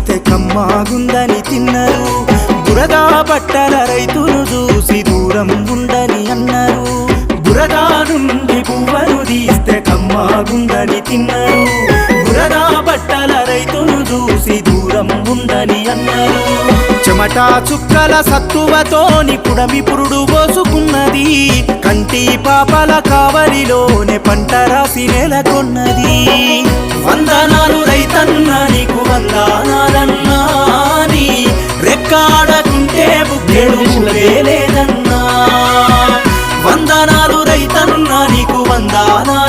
తీస్తే కమ్మాగుందని తిన్నారు. బురదా బట్టల రైతును చూసి దూరం ఉండని అన్నారు. బురదా నుండి పువ్వను తీస్తే కమ్మాగుందని తిన్నారు. బురదా బట్టల రైతును చూసి దూరం ఉండని అన్నారు. చెమటా చుక్కల సత్తువతోని పుడమి పురుడు పోసుకున్నది. కంటి పాపల కావలిలోనే పంట రాసి నెలకొన్నది. వందనాలు రైతన్న నీకు వందనాలన్నా, నీ రెక్కాడకుంటే బుక్కెడు లేదన్నా. వందనాలు రైతన్న నీకు వందనాలన్నా,